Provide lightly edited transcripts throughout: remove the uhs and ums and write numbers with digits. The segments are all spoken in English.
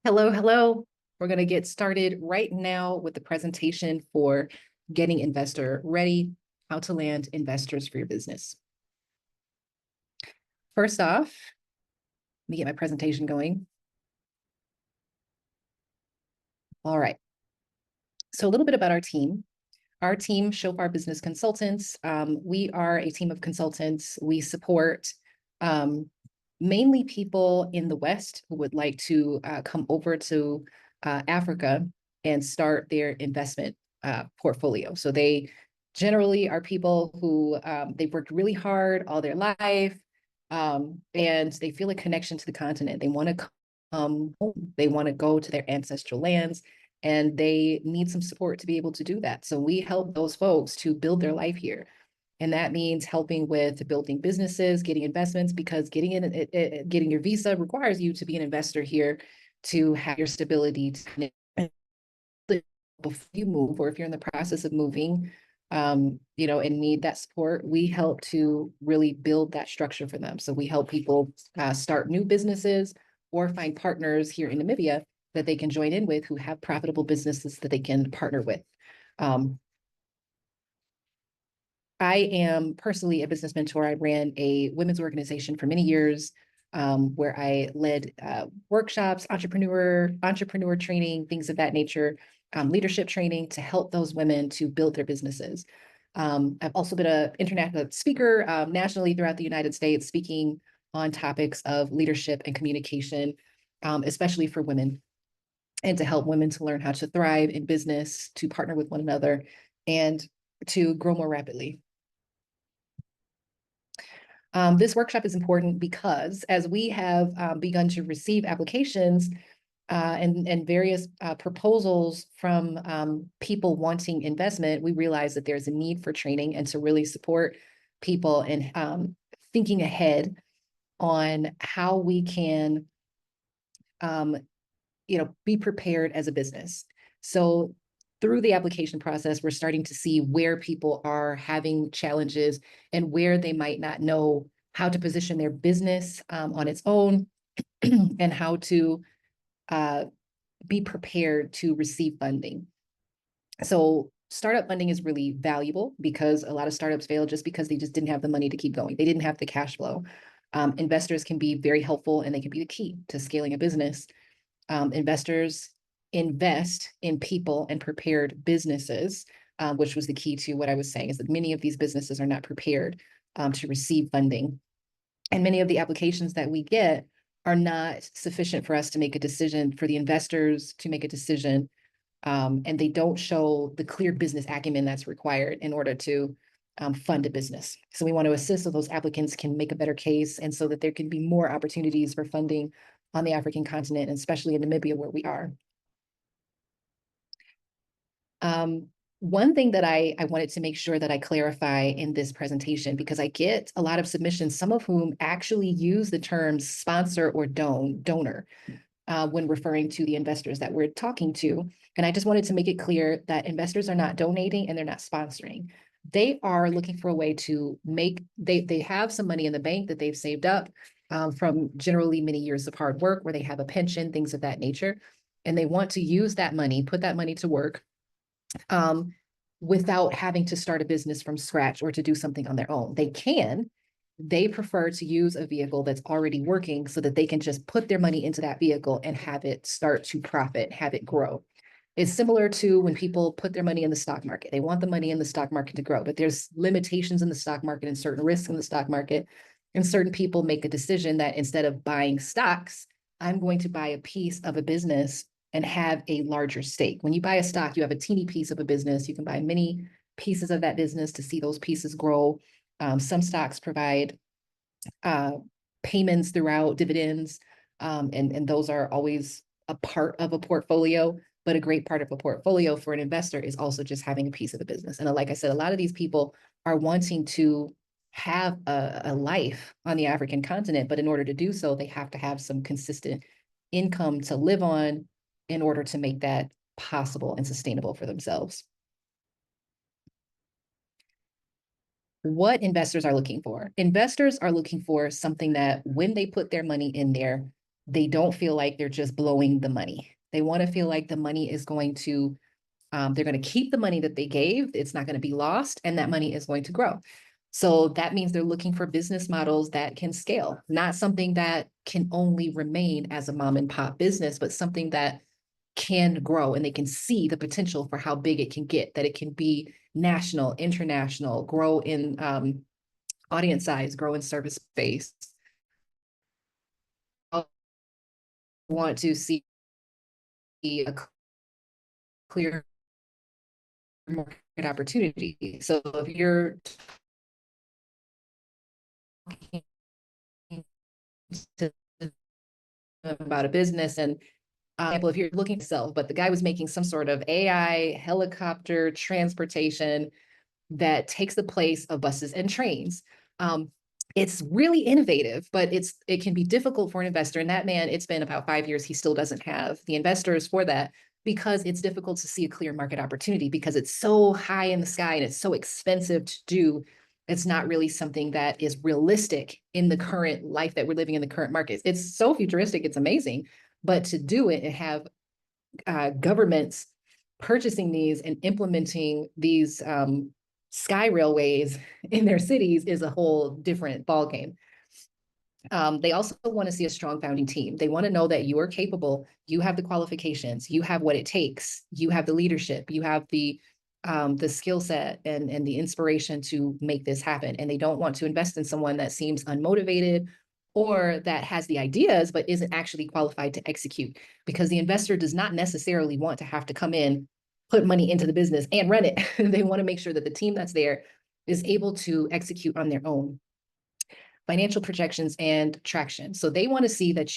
Hello, hello. We're going to get started right now with the presentation for getting investor ready, how to land investors for your business. First off, let me get my presentation going. All right. So a little bit about our team. Our team, Shofar Business Consultants, we are a team of consultants. We support mainly people in the West who would like to come over to Africa and start their investment portfolio. So they generally are people who they've worked really hard all their life, and they feel a connection to the continent. They want to come home. They want to go to their ancestral lands, and they need some support to be able to do that. So we help those folks to build their life here. And that means helping with building businesses, getting investments, because getting your visa requires you to be an investor here to have your stability before you move, or if you're in the process of moving, and need that support. We help to really build that structure for them. So we help people start new businesses or find partners here in Namibia that they can join in with who have profitable businesses that they can partner with. I am personally a business mentor. I ran a women's organization for many years, where I led workshops, entrepreneur training, things of that nature, leadership training to help those women to build their businesses. I've also been an international speaker nationally throughout the United States, speaking on topics of leadership and communication, especially for women, and to help women to learn how to thrive in business, to partner with one another, and to grow more rapidly. This workshop is important because as we have begun to receive applications and various proposals from people wanting investment, we realize that there's a need for training and to really support people in thinking ahead on how we can, be prepared as a business. So through the application process, we're starting to see where people are having challenges and where they might not know how to position their business on its own and how to be prepared to receive funding. So startup funding is really valuable because a lot of startups fail just because they just didn't have the money to keep going. They didn't have the cash flow. Investors can be very helpful, and they can be the key to scaling a business. Investors invest in people and prepared businesses, which was the key to what I was saying, is that many of these businesses are not prepared to receive funding. And many of the applications that we get are not sufficient for us to make a decision, for the investors to make a decision, and they don't show the clear business acumen that's required in order to fund a business. So we want to assist so those applicants can make a better case, and so that there can be more opportunities for funding on the African continent, and especially in Namibia, where we are. One thing that I wanted to make sure that I clarify in this presentation, because I get a lot of submissions, some of whom actually use the terms sponsor or donor when referring to the investors that we're talking to. And I just wanted to make it clear that investors are not donating and they're not sponsoring. They are looking for a way to they have some money in the bank that they've saved up from generally many years of hard work, where they have a pension, things of that nature. And they want to use that money, put that money to work, without having to start a business from scratch or to do something on their own. They prefer to use a vehicle that's already working so that they can just put their money into that vehicle and have it start to profit, have it grow. It's similar to when people put their money in the stock market. They want the money in the stock market to grow, but there's limitations in the stock market and certain risks in the stock market. And certain people make a decision that instead of buying stocks, I'm going to buy a piece of a business and have a larger stake. When you buy a stock, you have a teeny piece of a business. You can buy many pieces of that business to see those pieces grow. Some stocks provide payments throughout, dividends, and those are always a part of a portfolio. But a great part of a portfolio for an investor is also just having a piece of the business. And like I said, a lot of these people are wanting to have a life on the African continent, but in order to do so, they have to have some consistent income to live on in order to make that possible and sustainable for themselves. What investors are looking for? Investors are looking for something that when they put their money in there, they don't feel like they're just blowing the money. They want to feel like the money is going to, they're going to keep the money that they gave. It's not going to be lost, and that money is going to grow. So that means they're looking for business models that can scale, not something that can only remain as a mom and pop business, but something that can grow and they can see the potential for how big it can get, that it can be national, international, grow in audience size, grow in service space. I want to see a clear market opportunity. So if you're talking to about a business and example, if you're looking to sell, but the guy was making some sort of AI helicopter transportation that takes the place of buses and trains. It's really innovative, but it can be difficult for an investor. And that man, it's been about 5 years, he still doesn't have the investors for that because it's difficult to see a clear market opportunity because it's so high in the sky and it's so expensive to do. It's not really something that is realistic in the current life that we're living in the current markets. It's so futuristic, it's amazing, but to do it and have governments purchasing these and implementing these sky railways in their cities is a whole different ballgame. They also want to see a strong founding team. They want to know that you are capable, you have the qualifications, you have what it takes, you have the leadership, you have the skill set and the inspiration to make this happen. And they don't want to invest in someone that seems unmotivated or that has the ideas but isn't actually qualified to execute, because the investor does not necessarily want to have to come in, put money into the business and run it. They want to make sure that the team that's there is able to execute on their own. Financial projections and traction. So they want to see that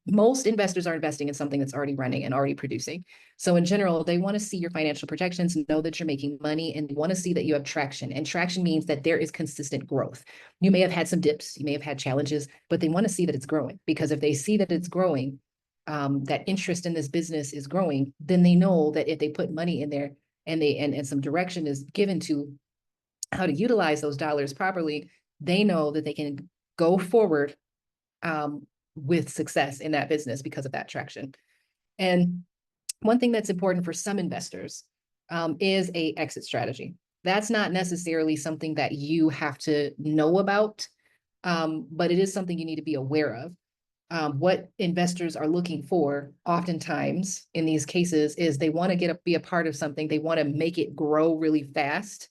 most investors are investing in something that's already running and already producing. So in general, they want to see your financial projections, know that you're making money, and they want to see that you have traction. And traction means that there is consistent growth. You may have had some dips, you may have had challenges, but they want to see that it's growing, because if they see that it's growing, that interest in this business is growing, then they know that if they put money in there and some direction is given to how to utilize those dollars properly, they know that they can go forward with success in that business because of that traction. And one thing that's important for some investors is a exit strategy. That's not necessarily something that you have to know about, but it is something you need to be aware of. What investors are looking for oftentimes in these cases is they want to be a part of something. They want to make it grow really fast.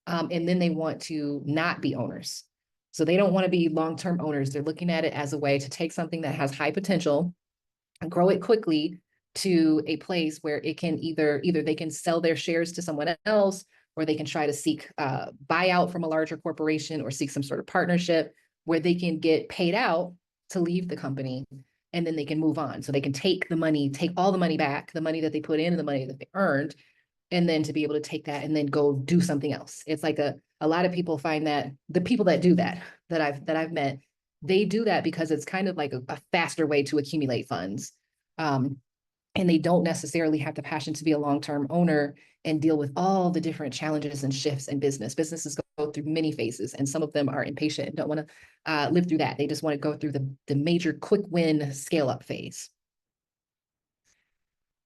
And then they want to not be owners. So they don't want to be long-term owners. They're looking at it as a way to take something that has high potential and grow it quickly to a place where it can either they can sell their shares to someone else, or they can try to seek buyout from a larger corporation or seek some sort of partnership where they can get paid out to leave the company, and then they can move on. So they can take all the money back, the money that they put in and the money that they earned, and then to be able to take that and then go do something else. It's like a lot of people find that the people that do that I've met, they do that because it's kind of like a faster way to accumulate funds. And they don't necessarily have the passion to be a long-term owner and deal with all the different challenges and shifts in business. Businesses go through many phases, and some of them are impatient and don't want to live through that. They just want to go through the major quick win scale up phase.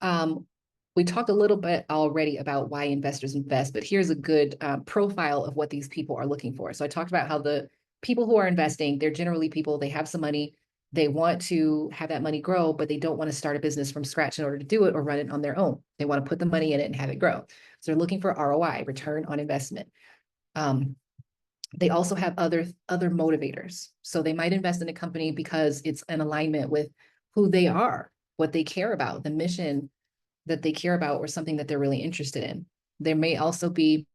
We talked a little bit already about why investors invest, but here's a good profile of what these people are looking for. So I talked about how the people who are investing, they're generally people, they have some money, they want to have that money grow, but they don't want to start a business from scratch in order to do it or run it on their own. They want to put the money in it and have it grow. So they're looking for ROI, return on investment. They also have other motivators. So they might invest in a company because it's in alignment with who they are, what they care about, the mission that they care about, or something that they're really interested in. There may also be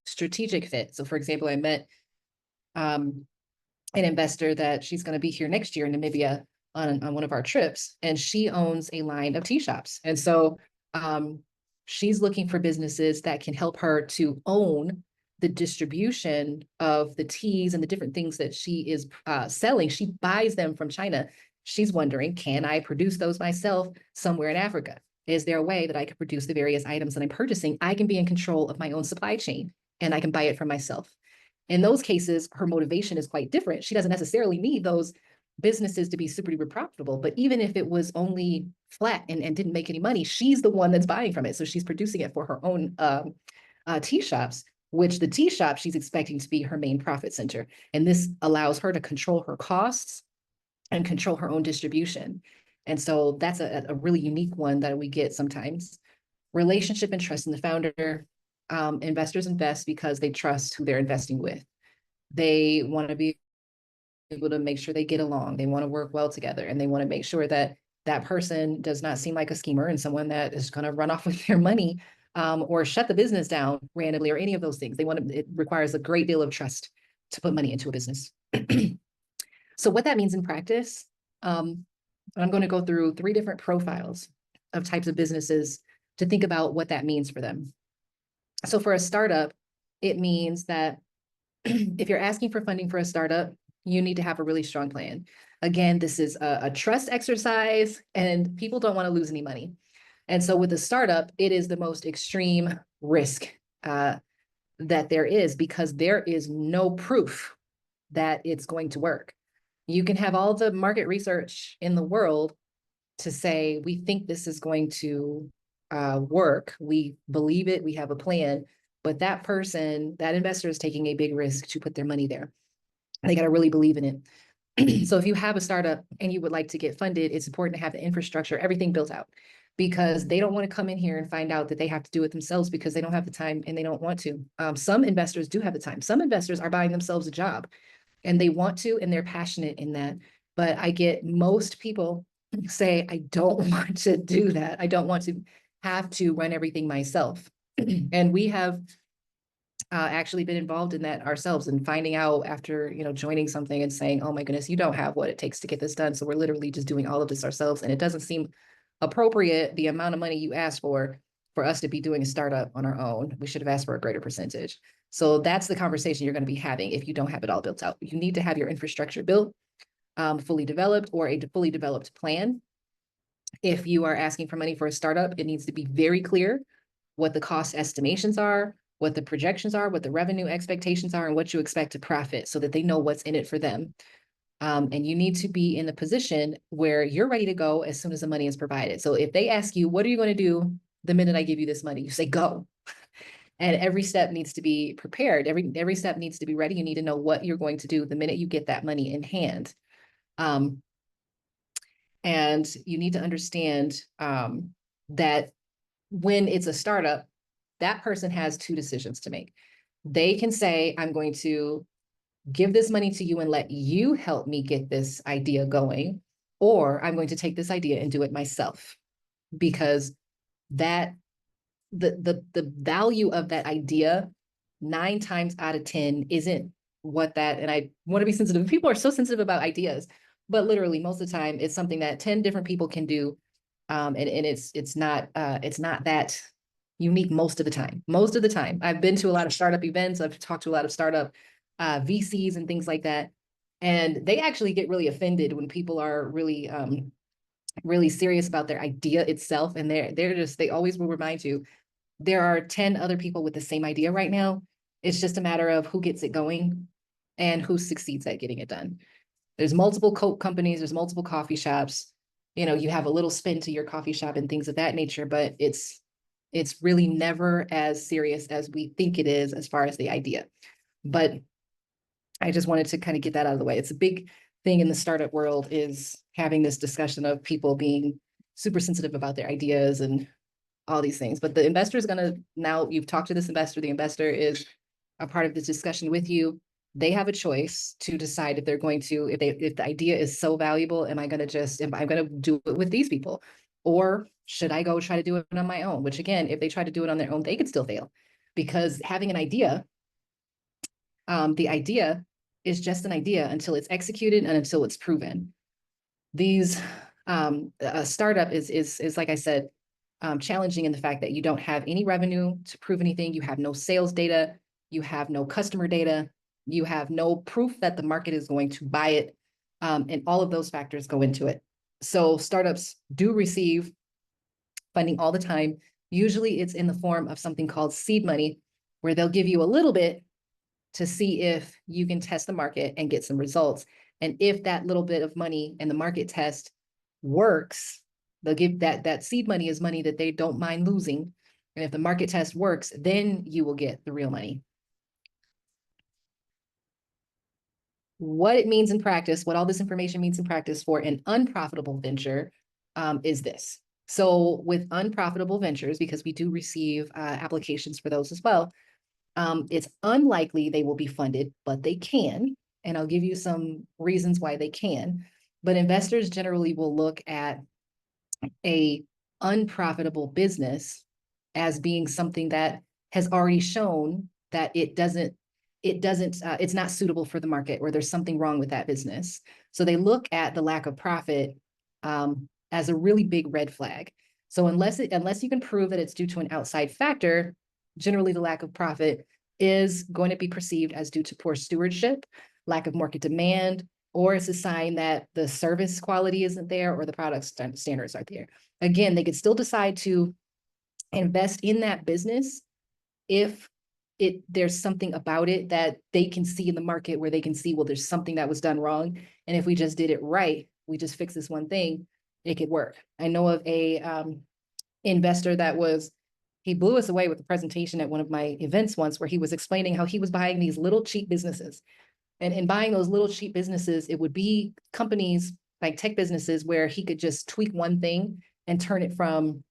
strategic fit. So for example, I met an investor that she's going to be here next year in Namibia on one of our trips, and she owns a line of tea shops. And so she's looking for businesses that can help her to own the distribution of the teas and the different things that she is selling. She buys them from China. She's wondering, can I produce those myself somewhere in Africa? Is there a way that I can produce the various items that I'm purchasing? I can be in control of my own supply chain and I can buy it from myself. In those cases, her motivation is quite different. She doesn't necessarily need those businesses to be super duper profitable. But even if it was only flat and didn't make any money, she's the one that's buying from it. So she's producing it for her own tea shops, which the tea shop she's expecting to be her main profit center. And this allows her to control her costs and control her own distribution. And so that's a really unique one that we get sometimes. Relationship and trust in the founder. Investors invest because they trust who they're investing with. They want to be able to make sure they get along. They want to work well together, and they want to make sure that that person does not seem like a schemer and someone that is going to run off with their money, or shut the business down randomly, or any of those things. It requires a great deal of trust to put money into a business. So what that means in practice, I'm going to go through 3 different profiles of types of businesses to think about what that means for them. So for a startup, it means that if you're asking for funding for a startup, you need to have a really strong plan. Again, this is a trust exercise, and people don't want to lose any money. And so with a startup, it is the most extreme risk that there is, because there is no proof that it's going to work. You can have all the market research in the world to say, we think this is going to work. We believe it. We have a plan. But that person, that investor, is taking a big risk to put their money there. They got to really believe in it. So if you have a startup and you would like to get funded, it's important to have the infrastructure, everything built out, because they don't want to come in here and find out that they have to do it themselves because they don't have the time and they don't want to. Some investors do have the time. Some investors are buying themselves a job, and they want to, and they're passionate in that. But I get most people say, I don't want to do that. I don't want to have to run everything myself. And we have actually been involved in that ourselves, and finding out after, joining something and saying, oh my goodness, you don't have what it takes to get this done. So we're literally just doing all of this ourselves. And it doesn't seem appropriate, the amount of money you asked for us to be doing a startup on our own. We should have asked for a greater percentage. So that's the conversation you're going to be having if you don't have it all built out. You need to have your infrastructure built, fully developed, or a fully developed plan. If you are asking for money for a startup, it needs to be very clear what the cost estimations are, what the projections are, what the revenue expectations are, and what you expect to profit, so that they know what's in it for them. And you need to be in a position where you're ready to go as soon as the money is provided. So if they ask you, what are you going to do the minute I give you this money? You say, go. And every step needs to be prepared. Every step needs to be ready. You need to know what you're going to do the minute you get that money in hand. And you need to understand that when it's a startup, that person has 2 decisions to make. They can say, I'm going to give this money to you and let you help me get this idea going, or I'm going to take this idea and do it myself, because that the value of that idea 9 times out of 10 isn't what that, and I want to be sensitive. People are so sensitive about ideas, but literally most of the time it's something that 10 different people can do. And it's not that unique most of the time. Most of the time, I've been to a lot of startup events. I've talked to a lot of startup VCs and things like that, and they actually get really offended when people are really really serious about their idea itself. And they always will remind you, there are 10 other people with the same idea right now. It's just a matter of who gets it going and who succeeds at getting it done. There's multiple Coke companies, there's multiple coffee shops. You have a little spin to your coffee shop and things of that nature, but it's really never as serious as we think it is as far as the idea. But I just wanted to kind of get that out of the way. It's a big thing in the startup world, is having this discussion of people being super sensitive about their ideas and all these things. But the investor is going to, now you've talked to this investor, the investor is a part of this discussion with you. They have a choice to decide if they're going to, if the idea is so valuable, am I going to do it with these people? Or should I go try to do it on my own? Which again, if they try to do it on their own, they could still fail, because having an idea, the idea is just an idea until it's executed and until it's proven. These a startup is like I said, challenging in the fact that you don't have any revenue to prove anything. You have no sales data. You have no customer data. You have no proof that the market is going to buy it. And all of those factors go into it. So startups do receive funding all the time. Usually it's in the form of something called seed money, where they'll give you a little bit to see if you can test the market and get some results. And if that little bit of money and the market test works, they'll give that seed money is money that they don't mind losing. And if the market test works, then you will get the real money. What it means in practice, what all this information means in practice for an unprofitable venture is this. So with unprofitable ventures, because we do receive applications for those as well, it's unlikely they will be funded, but they can. And I'll give you some reasons why they can. But investors generally will look at a unprofitable business as being something that has already shown that it's not suitable for the market, or there's something wrong with that business. So they look at the lack of profit as a really big red flag. So unless you can prove that it's due to an outside factor, generally the lack of profit is going to be perceived as due to poor stewardship, lack of market demand, or it's a sign that the service quality isn't there or the product standards aren't there. Again, they could still decide to invest in that business if there's something about it that they can see in the market where they can see, well, there's something that was done wrong. And if we just did it right, we just fix this one thing, it could work. I know of a investor he blew us away with a presentation at one of my events once, where he was explaining how he was buying these little cheap businesses. And in buying those little cheap businesses, it would be companies like tech businesses where he could just tweak one thing and turn it from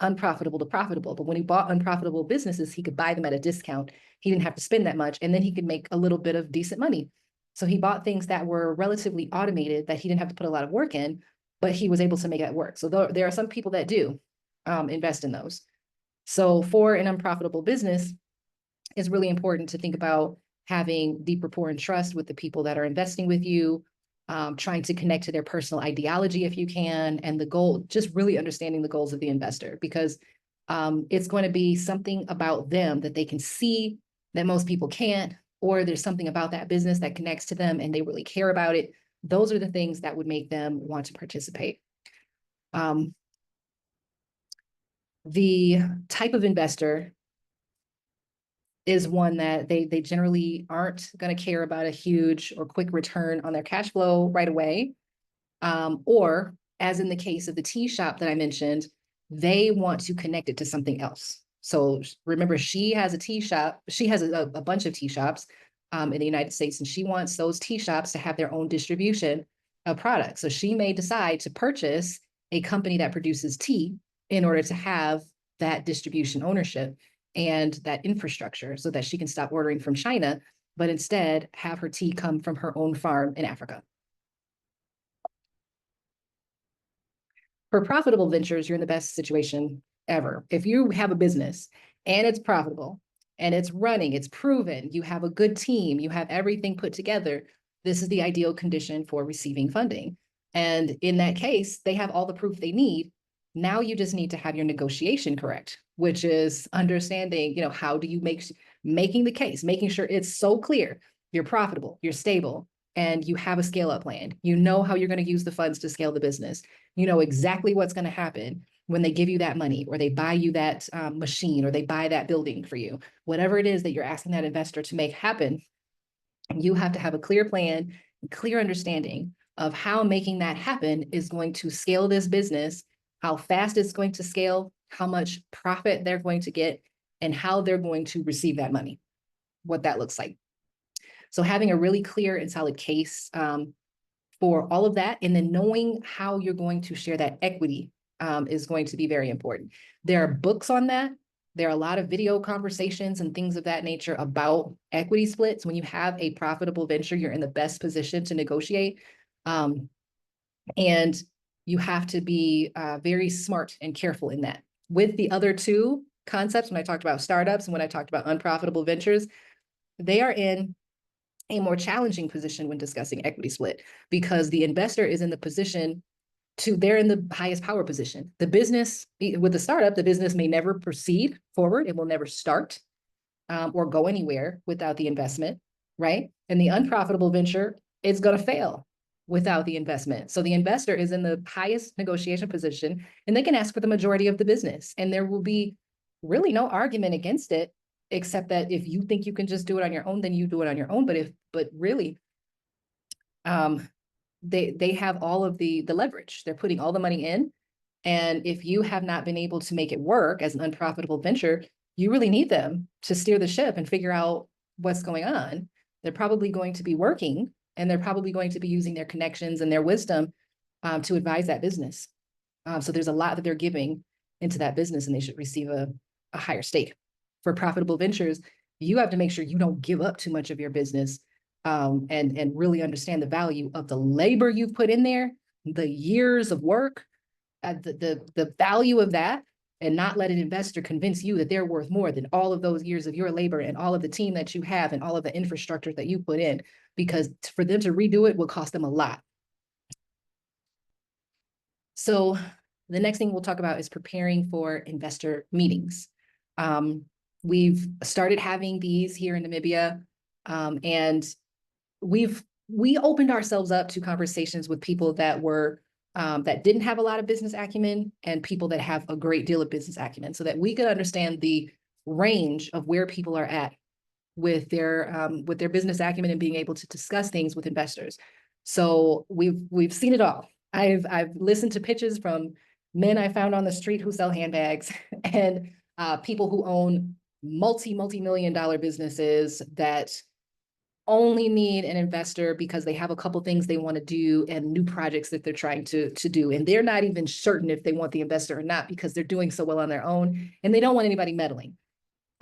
unprofitable to profitable. But when he bought unprofitable businesses, he could buy them at a discount. He didn't have to spend that much, and then he could make a little bit of decent money. So he bought things that were relatively automated, that he didn't have to put a lot of work in, but he was able to make that work. So there are some people that do invest in those. So for an unprofitable business, it's really important to think about having deep rapport and trust with the people that are investing with you, trying to connect to their personal ideology if you can, and the goal, just really understanding the goals of the investor, because it's going to be something about them that they can see that most people can't, or there's something about that business that connects to them and they really care about it. Those are the things that would make them want to participate. The type of investor is one that they generally aren't going to care about a huge or quick return on their cash flow right away. Or as in the case of the tea shop that I mentioned, they want to connect it to something else. So remember, she has a tea shop. She has a bunch of tea shops in the United States, and she wants those tea shops to have their own distribution of products. So she may decide to purchase a company that produces tea in order to have that distribution ownership and that infrastructure, so that she can stop ordering from China, but instead have her tea come from her own farm in Africa. For profitable ventures, you're in the best situation ever. If you have a business and it's profitable and it's running, it's proven, you have a good team, you have everything put together, this is the ideal condition for receiving funding. And in that case, they have all the proof they need. Now you just need to have your negotiation correct, which is understanding, how do you making the case, making sure it's so clear, you're profitable, you're stable, and you have a scale up plan. You know how you're going to use the funds to scale the business. You know exactly what's going to happen when they give you that money, or they buy you that machine, or they buy that building for you. Whatever it is that you're asking that investor to make happen, you have to have a clear plan, clear understanding of how making that happen is going to scale this business, how fast it's going to scale, how much profit they're going to get, and how they're going to receive that money, what that looks like. So having a really clear and solid case for all of that, and then knowing how you're going to share that equity is going to be very important. There are books on that. There are a lot of video conversations and things of that nature about equity splits. When you have a profitable venture, you're in the best position to negotiate. And you have to be very smart and careful in that. With the other two concepts, when I talked about startups and when I talked about unprofitable ventures, they are in a more challenging position when discussing equity split, because the investor is in the position they're in the highest power position. The business, with the startup, the business may never proceed forward. It will never start or go anywhere without the investment, right? And the unprofitable venture is going to fail without the investment. So the investor is in the highest negotiation position, and they can ask for the majority of the business. And there will be really no argument against it, except that if you think you can just do it on your own, then you do it on your own. But really, um, they have all of the leverage. They're putting all the money in. And if you have not been able to make it work as an unprofitable venture, you really need them to steer the ship and figure out what's going on. They're probably going to be working, and they're probably going to be using their connections and their wisdom to advise that business. So there's a lot that they're giving into that business, and they should receive a higher stake. For profitable ventures, you have to make sure you don't give up too much of your business, and really understand the value of the labor you've put in there, the years of work, the value of that, and not let an investor convince you that they're worth more than all of those years of your labor and all of the team that you have and all of the infrastructure that you put in, because for them to redo it will cost them a lot. So the next thing we'll talk about is preparing for investor meetings. We've started having these here in Namibia, and we opened ourselves up to conversations with people that were that didn't have a lot of business acumen and people that have a great deal of business acumen, so that we could understand the range of where people are at with their business acumen and being able to discuss things with investors. So we've seen it all. I've listened to pitches from men I found on the street who sell handbags and people who own multi-million dollar businesses that only need an investor because they have a couple things they want to do and new projects that they're trying to do. And they're not even certain if they want the investor or not because they're doing so well on their own and they don't want anybody meddling.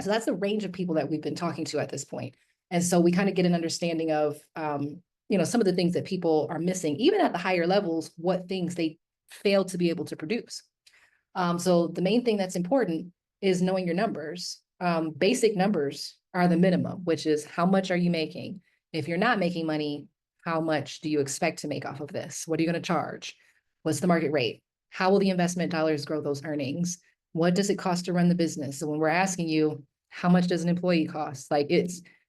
So that's the range of people that we've been talking to at this point. And so we kind of get an understanding of, some of the things that people are missing, even at the higher levels, what things they fail to be able to produce. So the main thing that's important is knowing your numbers. Basic numbers are the minimum, which is how much are you making? If you're not making money, how much do you expect to make off of this? What are you going to charge? What's the market rate? How will the investment dollars grow those earnings? What does it cost to run the business? So when we're asking you, how much does an employee cost? Like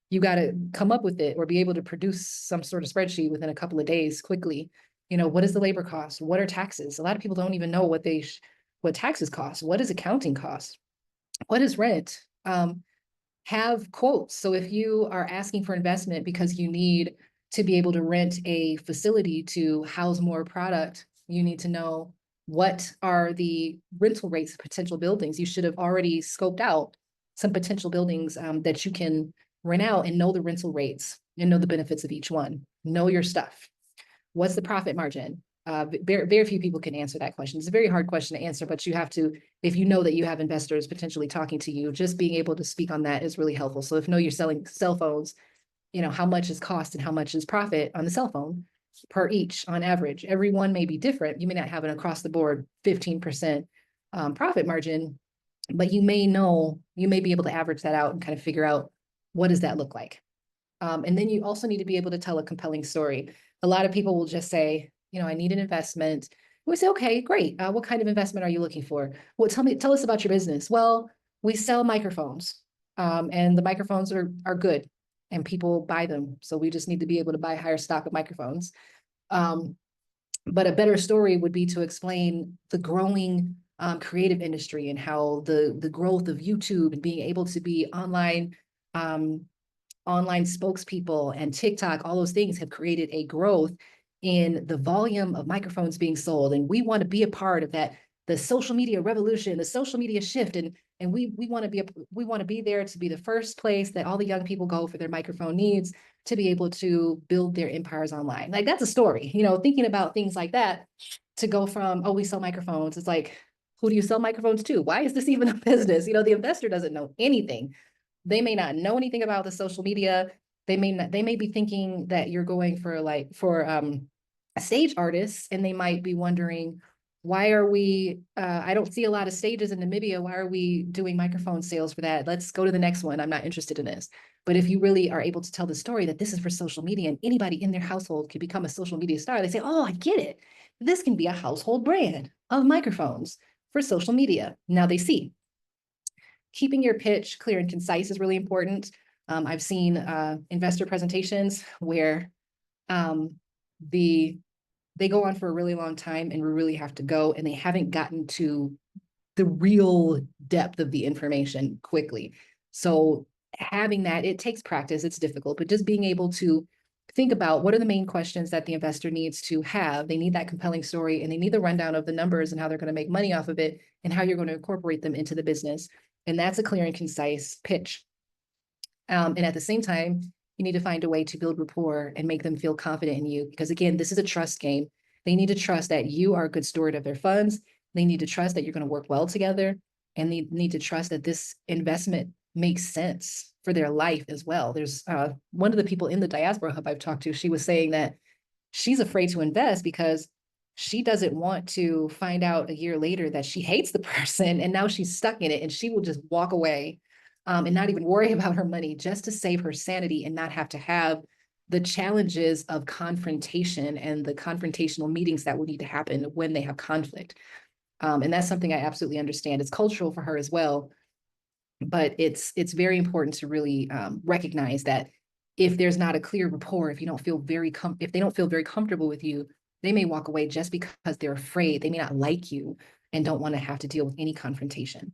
you got to come up with it or be able to produce some sort of spreadsheet within a couple of days quickly. What is the labor cost? What are taxes? A lot of people don't even know what taxes cost. What does accounting cost? What is rent? Have quotes. So if you are asking for investment because you need to be able to rent a facility to house more product, you need to know what are the rental rates of potential buildings. You should have already scoped out some potential buildings that you can rent out and know the rental rates and know the benefits of each one. Know your stuff. What's the profit margin? Very few people can answer that question. It's a very hard question to answer, but you have to, if you know that you have investors potentially talking to you, just being able to speak on that is really helpful. So if you're selling cell phones, how much is cost and how much is profit on the cell phone per each on average. Every one may be different. You may not have an across the board 15% profit margin, but you may be able to average that out and kind of figure out what does that look like. And then you also need to be able to tell a compelling story. A lot of people will just say, I need an investment. We say, okay, great. What kind of investment are you looking for? Well, tell us about your business. Well, we sell microphones, and the microphones are good, and people buy them. So we just need to be able to buy higher stock of microphones. But a better story would be to explain the growing creative industry and how the growth of YouTube and being able to be online spokespeople and TikTok, all those things have created a growth in the volume of microphones being sold. And we want to be a part of that, the social media revolution, the social media shift. And we want to be there to be the first place that all the young people go for their microphone needs to be able to build their empires online. Like that's a story, thinking about things like that to go from, oh, we sell microphones. It's like, who do you sell microphones to? Why is this even a business? The investor doesn't know anything. They may not know anything about the social media. They may be thinking that you're going for stage artists, and they might be wondering, why are we, I don't see a lot of stages in Namibia. Why are we doing microphone sales for that? Let's go to the next one. I'm not interested in this. But if you really are able to tell the story that this is for social media and anybody in their household can become a social media star, they say, oh, I get it. This can be a household brand of microphones for social media. Now they see. Keeping your pitch clear and concise is really important. I've seen investor presentations where they go on for a really long time and we really have to go, and they haven't gotten to the real depth of the information quickly. So having that, it takes practice, it's difficult, but just being able to think about what are the main questions that the investor needs to have. They need that compelling story, and they need the rundown of the numbers and how they're going to make money off of it and how you're going to incorporate them into the business. And that's a clear and concise pitch. And at the same time, you need to find a way to build rapport and make them feel confident in you. Because again, this is a trust game. They need to trust that you are a good steward of their funds. They need to trust that you're going to work well together. And they need to trust that this investment makes sense for their life as well. There's one of the people in the Diaspora Hub I've talked to, she was saying that she's afraid to invest because she doesn't want to find out a year later that she hates the person and now she's stuck in it, and she will just walk away and not even worry about her money just to save her sanity and not have to have the challenges of confrontation and the confrontational meetings that will need to happen when they have conflict. And that's something I absolutely understand. It's cultural for her as well, but it's very important to really recognize that if there's not a clear rapport, if you don't feel if they don't feel very comfortable with you, they may walk away just because they're afraid. They may not like you and don't want to have to deal with any confrontation.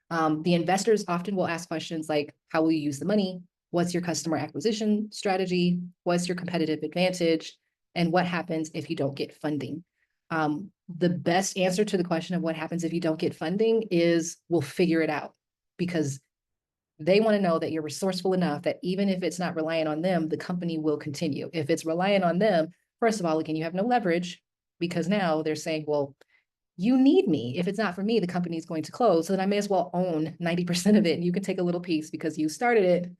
The investors often will ask questions like, how will you use the money? What's your customer acquisition strategy? What's your competitive advantage? And what happens if you don't get funding? The best answer to the question of what happens if you don't get funding is we'll figure it out, because they want to know that you're resourceful enough that even if it's not reliant on them, the company will continue. If it's reliant on them, first of all, again, you have no leverage, because now they're saying, well, you need me. If it's not for me, the company is going to close. So then I may as well own 90% of it, and you can take a little piece because you started it.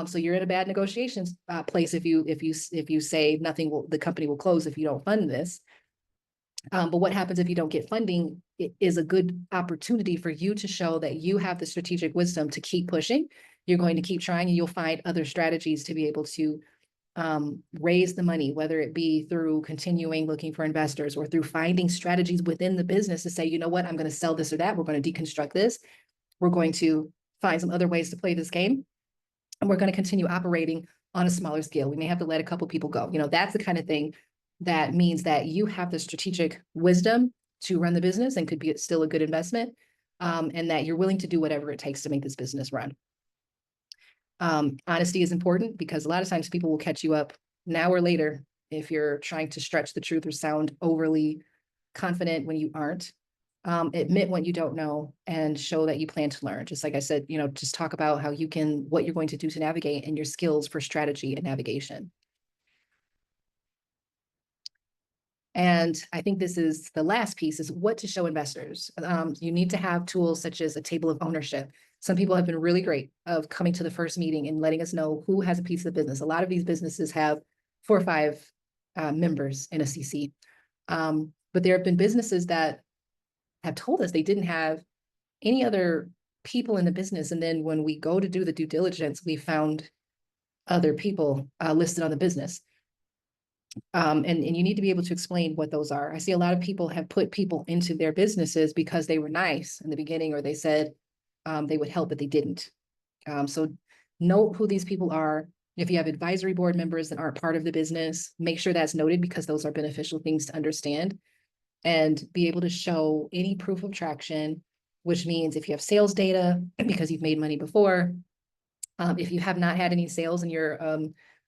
So you're in a bad negotiations place if you say the company will close if you don't fund this. But what happens if you don't get funding? It is a good opportunity for you to show that you have the strategic wisdom to keep pushing. You're going to keep trying, and you'll find other strategies to be able to raise the money, whether it be through continuing looking for investors or through finding strategies within the business to say, you know what, I'm going to sell this or that. We're going to deconstruct this. We're going to find some other ways to play this game. And we're going to continue operating on a smaller scale. We may have to let a couple people go. That's the kind of thing that means that you have the strategic wisdom to run the business and could be still a good investment, and that you're willing to do whatever it takes to make this business run. Honesty is important, because a lot of times people will catch you up now or later if you're trying to stretch the truth or sound overly confident when you aren't. Admit what you don't know and show that you plan to learn. Just like I said, just talk about what you're going to do to navigate and your skills for strategy and navigation. And I think this is the last piece, is what to show investors. You need to have tools such as a table of ownership. Some people have been really great of coming to the first meeting and letting us know who has a piece of the business. A lot of these businesses have 4 or 5 members in a CC. But there have been businesses that have told us they didn't have any other people in the business. And then when we go to do the due diligence, we found other people listed on the business. And you need to be able to explain what those are. I see a lot of people have put people into their businesses because they were nice in the beginning, or they said they would help, but they didn't. So note who these people are. If you have advisory board members that aren't part of the business, make sure that's noted, because those are beneficial things to understand, and be able to show any proof of traction, which means if you have sales data because you've made money before, if you have not had any sales and you're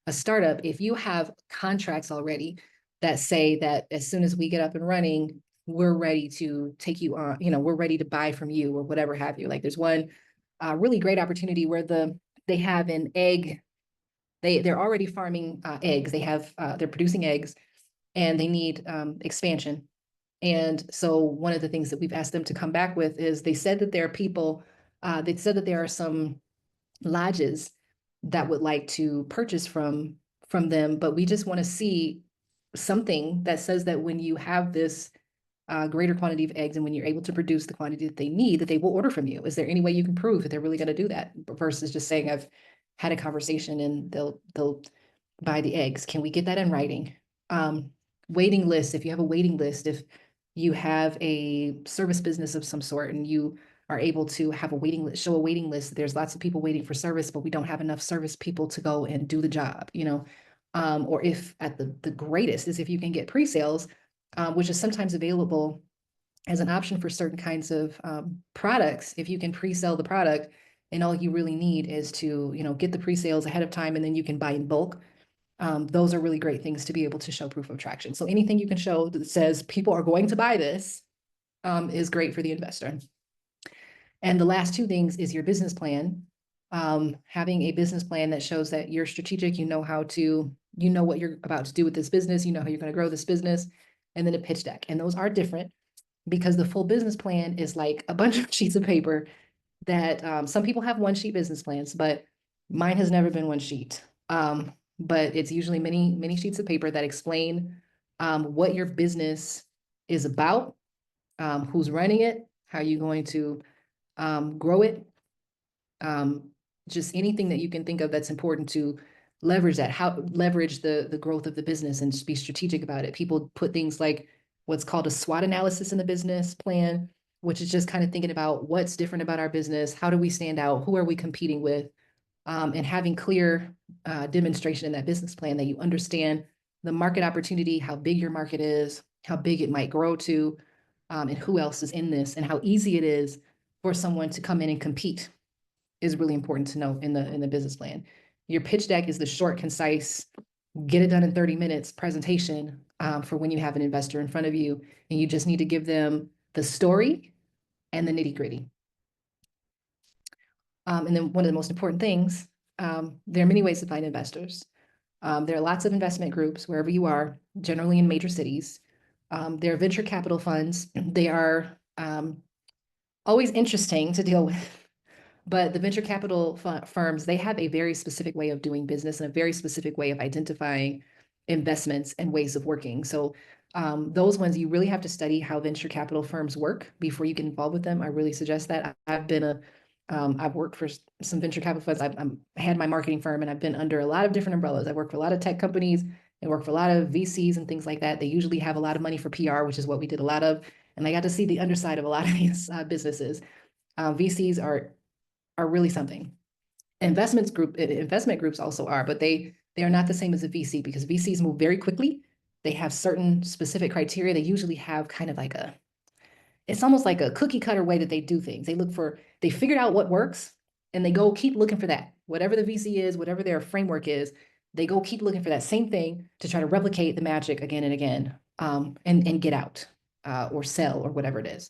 a startup, if you have contracts already that say that as soon as we get up and running, we're ready to take you on, we're ready to buy from you or whatever have you. Like there's one really great opportunity where they have an egg, they're already farming eggs. They're producing eggs, and they need expansion. And so one of the things that we've asked them to come back with is, they said that there are people, they said that there are some lodges that would like to purchase from them, but we just want to see something that says that when you have this greater quantity of eggs and when you're able to produce the quantity that they need, that they will order from you. Is there any way you can prove that they're really going to do that, versus just saying, I've had a conversation and they'll buy the eggs? Can we get that in writing? Waiting list. If you have a waiting list, if you have a service business of some sort and you are able to have a waiting list, show a waiting list, there's lots of people waiting for service, but we don't have enough service people to go and do the job, or if at the greatest is if you can get pre-sales, which is sometimes available as an option for certain kinds of products. If you can pre-sell the product and all you really need is to, get the pre-sales ahead of time, and then you can buy in bulk. Those are really great things to be able to show proof of traction. So anything you can show that says people are going to buy this is great for the investor. And the last two things is your business plan. Having a business plan that shows that you're strategic, you know what you're about to do with this business, you know how you're going to grow this business, and then a pitch deck. And those are different because the full business plan is like a bunch of sheets of paper that some people have one sheet business plans, but mine has never been one sheet. But it's usually many, many sheets of paper that explain what your business is about, who's running it, how you're going to grow it, just anything that you can think of that's important to leverage that, how leverage the growth of the business and just be strategic about it. People put things like what's called a SWOT analysis in the business plan, which is just kind of thinking about what's different about our business, how do we stand out, who are we competing with, and having clear demonstration in that business plan that you understand the market opportunity, how big your market is, how big it might grow to, and who else is in this, and how easy it is for someone to come in and compete is really important to know in the business plan. Your pitch deck is the short, concise, get it done in 30 minutes presentation for when you have an investor in front of you, and you just need to give them the story and the nitty gritty. And then one of the most important things, there are many ways to find investors. There are lots of investment groups wherever you are, generally in major cities. There are venture capital funds. They are always interesting to deal with. But the venture capital firms, they have a very specific way of doing business and a very specific way of identifying investments and ways of working. So those ones, you really have to study how venture capital firms work before you get involved with them. I really suggest that. I've worked for some venture capital funds. I had my marketing firm, and I've been under a lot of different umbrellas. I worked for a lot of tech companies. I worked for a lot of VCs and things like that. They usually have a lot of money for PR, which is what we did a lot of. And I got to see the underside of a lot of these businesses. VCs are really something. Investment groups also are, but they are not the same as a VC because VCs move very quickly. They have certain specific criteria. They usually have kind of like it's almost like a cookie cutter way that they do things. They figured out what works, and they go keep looking for that. Whatever the VC is, whatever their framework is, they go keep looking for that same thing to try to replicate the magic again and again, and get out or sell or whatever it is.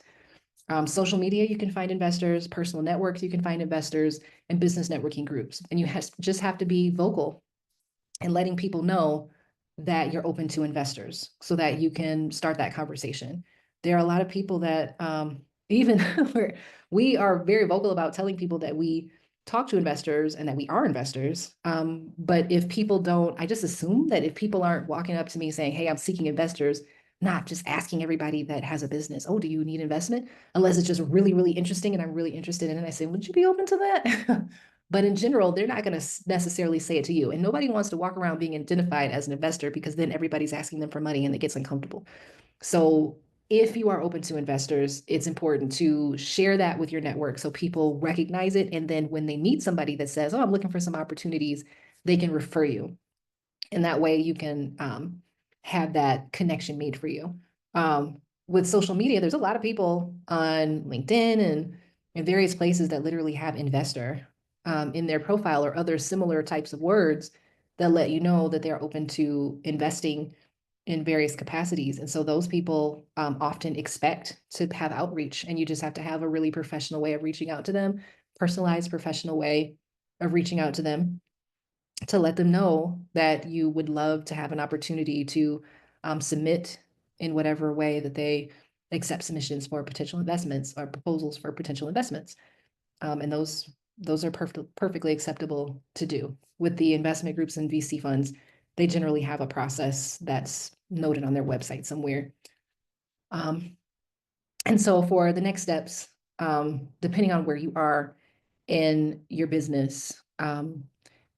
Social media, you can find investors, personal networks, you can find investors, and business networking groups. And you just have to be vocal and letting people know that you're open to investors so that you can start that conversation. There are a lot of people that even we are very vocal about telling people that we talk to investors and that we are investors. But if people don't, I just assume that if people aren't walking up to me saying, hey, I'm seeking investors, not just asking everybody that has a business, oh, do you need investment? Unless it's just really, really interesting and I'm really interested in it. And I say, would you be open to that? But in general, they're not going to necessarily say it to you. And nobody wants to walk around being identified as an investor because then everybody's asking them for money and it gets uncomfortable. So if you are open to investors, it's important to share that with your network so people recognize it. And then when they meet somebody that says, oh, I'm looking for some opportunities, they can refer you. And that way you can have that connection made for you. With social media, there's a lot of people on LinkedIn and in various places that literally have investor in their profile or other similar types of words that let you know that they're open to investing in various capacities. And so those people often expect to have outreach, and you just have to have a really professional way of reaching out to them, personalized professional way of reaching out to them to let them know that you would love to have an opportunity to submit in whatever way that they accept submissions for potential investments or proposals for potential investments. And those are perfectly acceptable to do. With the investment groups and VC funds, they generally have a process that's noted on their website somewhere. And so for the next steps, depending on where you are in your business,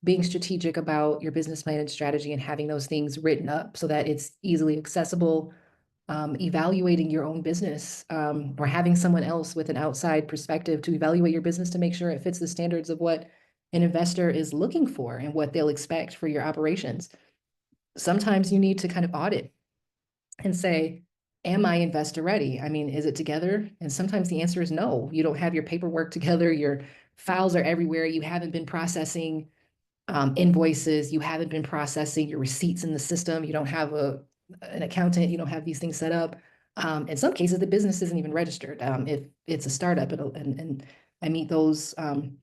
being strategic about your business plan and strategy and having those things written up so that it's easily accessible, evaluating your own business, or having someone else with an outside perspective to evaluate your business to make sure it fits the standards of what an investor is looking for and what they'll expect for your operations. Sometimes you need to kind of audit and say, am I investor ready? I mean, is it together? And sometimes the answer is no. You don't have your paperwork together, your files are everywhere. You haven't been processing invoices. You haven't been processing your receipts in the system. You don't have an accountant. You don't have these things set up. In some cases, the business isn't even registered. If it's a startup, and I meet those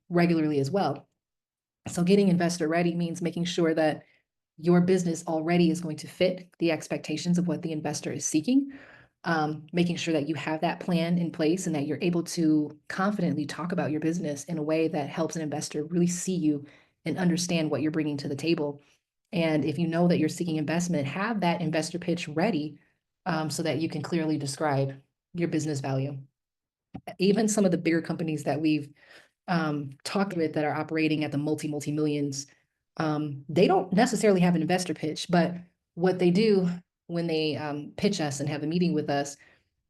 regularly as well. So getting investor ready means making sure that your business already is going to fit the expectations of what the investor is seeking. Making sure that you have that plan in place and that you're able to confidently talk about your business in a way that helps an investor really see you and understand what you're bringing to the table. And if you know that you're seeking investment, have that investor pitch ready, so that you can clearly describe your business value. Even some of the bigger companies that we've talked with that are operating at the multi millions, they don't necessarily have an investor pitch, but what they do when they pitch us and have a meeting with us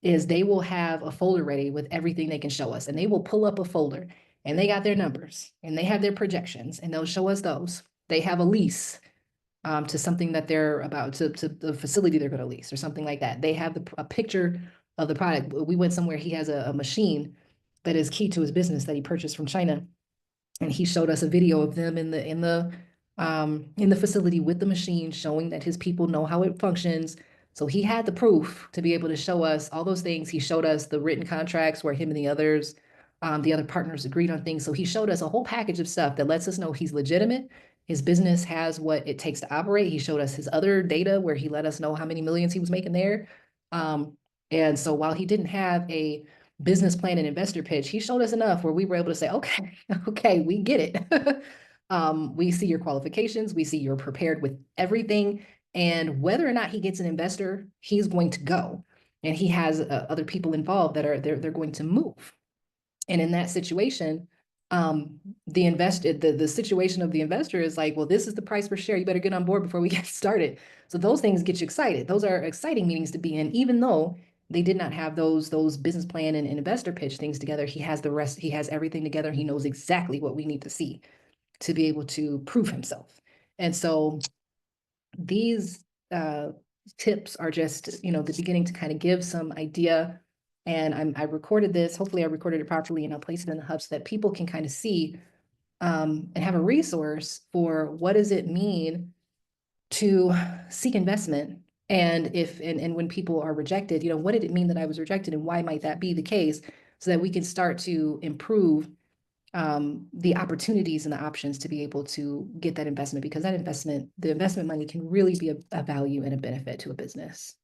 is they will have a folder ready with everything they can show us, and they will pull up a folder, and they got their numbers and they have their projections, and they'll show us those. They have a lease to something that they're about to the facility they're going to lease or something like that. They have a picture of the product. We went somewhere. He has a machine that is key to his business that he purchased from China, and he showed us a video of them in the facility with the machine, showing that his people know how it functions. So he had the proof to be able to show us all those things. He showed us the written contracts where him and the other partners agreed on things. So he showed us a whole package of stuff that lets us know he's legitimate. His business has what it takes to operate. He showed us his other data where he let us know how many millions he was making there. And so while he didn't have a business plan and investor pitch, he showed us enough where we were able to say, okay, okay, we get it. We see your qualifications. We see you're prepared with everything. And whether or not he gets an investor, he's going to go. And he has other people involved that are they're going to move. And in that situation, the situation of the investor is like, well, this is the price per share. You better get on board before we get started. So those things get you excited. Those are exciting meetings to be in, even though they did not have those business plan and investor pitch things together. He has the rest. He has everything together. He knows exactly what we need to see to be able to prove himself. And so these tips are just, the beginning to kind of give some idea. And I recorded this. Hopefully I recorded it properly, and I'll place it in the hub so that people can kind of see and have a resource for what does it mean to seek investment. And when people are rejected, what did it mean that I was rejected, and why might that be the case, so that we can start to improve the opportunities and the options to be able to get that investment, because the investment money can really be a value and a benefit to a business.